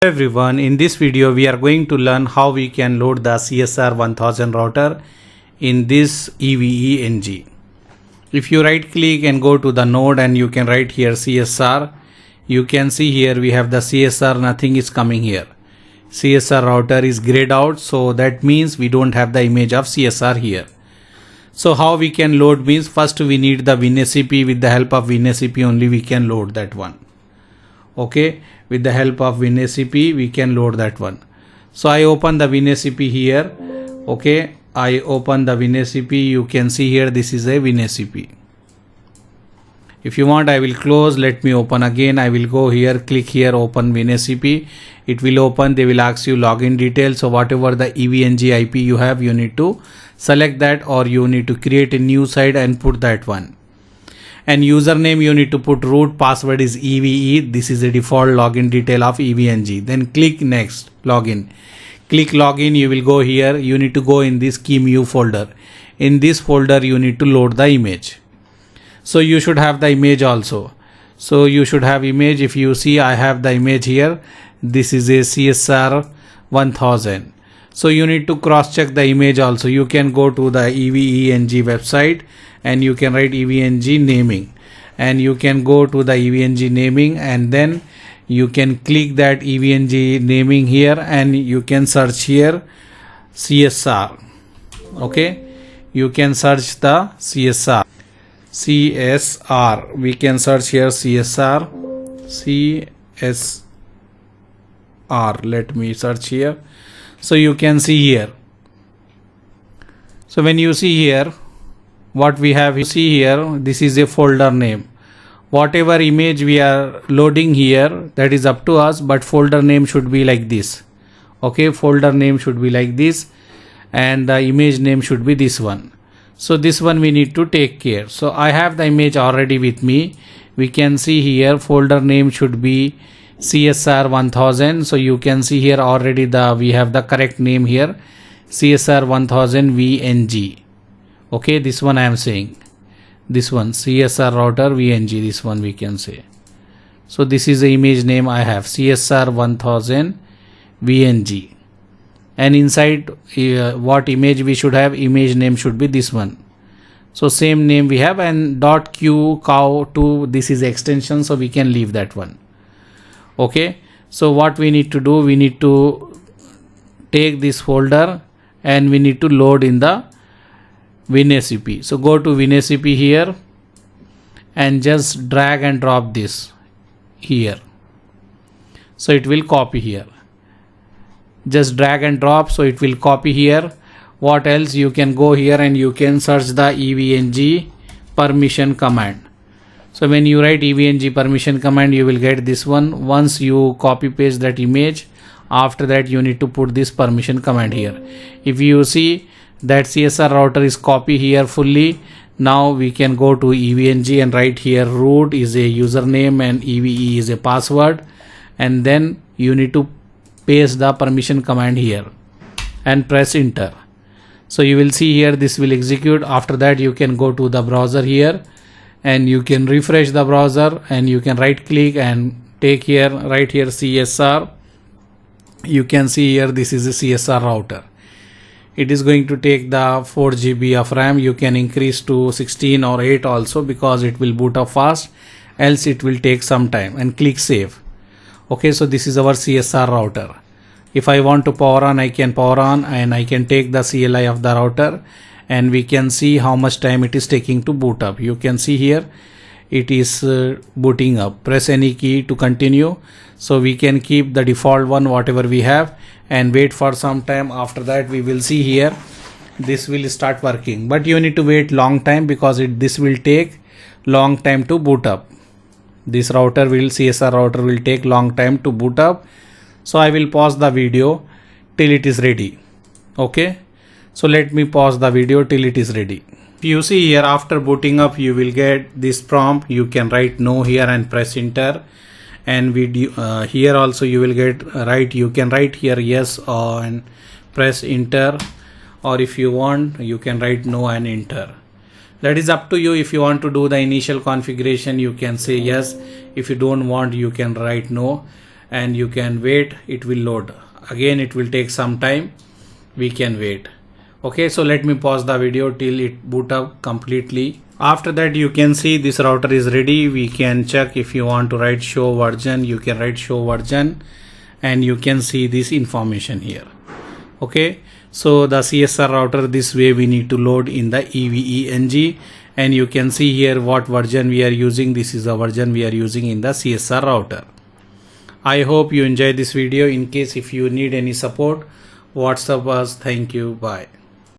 Everyone, in this video we are going to learn how we can load the CSR1000 router in this EVE-NG. If you right click and go to the node and you can write here CSR, you can see here we have the CSR, nothing is coming here. CSR router is grayed out, so that means we don't have the image of CSR here. So how we can load means first we need the WinSCP. With the help of WinSCP only we can load that one. Okay, with the help of WinSCP we can load that one. So I open the WinSCP here. Okay, I open the WinSCP. You can see here this is a WinSCP. If you want I will close. Let me open again. I will go here, click here, open WinSCP. It will open. They will ask you login details. So whatever the EVE-NG IP you have, you need to select that, or you need to create a new site and put that one. And username you need to put root, password is EVE. This is a default login detail of EVE-NG. Then click next, login. Click login. You will go here. You need to go in this QEMU folder. In this folder you need to load the image. So you should have the image also. So you should have image. If you see, I have the image here. This is a CSR1000. So you need to cross check the image also. You can go to the EVE-NG website and you can write EVE-NG naming, and you can go to the EVE-NG naming and then you can click that EVE-NG naming here and you can search here CSR. Okay, you can search the CSR. We can search here CSR. Let me search here. So you can see here. So when you see here what we have, you see here this is a folder name. Whatever image we are loading here, that is up to us, but folder name should be like this. Okay, folder name should be like this and the image name should be this one. So this one we need to take care. So I have the image already with me. We can see here folder name should be CSR1000. So you can see here already we have the correct name here, CSR1000v NG. Okay, this one I am saying, this one CSR router VNG, this one we can say. So this is the image name I have, CSR1000 VNG. And inside what image we should have, image name should be this one. So same name we have, and .q cow2, this is extension, so we can leave that one. Okay, so what we need to do, we need to take this folder and we need to load in the WinSCP. So go to WinSCP here and just drag and drop this here. So it will copy here. Just drag and drop, so it will copy here. What else? You can go here and you can search the EVE-NG permission command. So when you write EVE-NG permission command, you will get this one. Once you copy paste that image, after that you need to put this permission command here. If you see that CSR router is copy here fully, now we can go to EVE-NG and write here root is a username and EVE is a password, and then you need to paste the permission command here and press enter. So you will see here this will execute. After that you can go to the browser here and you can refresh the browser and you can right click and take here, right here CSR. You can see here this is a CSR router. It is going to take the 4 GB of RAM. You can increase to 16 or 8 also, because it will boot up fast, else it will take some time, and click save. Okay, so this is our CSR router. If I want to power on, I can power on and I can take the CLI of the router and we can see how much time it is taking to boot up. You can see here it is booting up. Press any key to continue. So we can keep the default one whatever we have and wait for some time. After that we will see here this will start working, but you need to wait long time because this will take long time to boot up. This CSR router will take long time to boot up. So I will pause the video till it is ready. Okay, so let me pause the video till it is ready. You see here after booting up you will get this prompt. You can write no here and press enter, and here also you will get you can write here yes and press enter, or if you want you can write no and enter. That is up to you. If you want to do the initial configuration you can say yes. If you don't want you can write no, and you can wait, it will load. Again it will take some time, we can wait. Okay, so let me pause the video till it boot up completely. After that you can see this router is ready. We can check if you want to write show version, you can write show version and you can see this information here. Okay, so the CSR router, this way we need to load in the EVE-NG, and you can see here what version we are using. This is the version we are using in the CSR router. I hope you enjoyed this video. In case if you need any support, WhatsApp us. Thank you. Bye.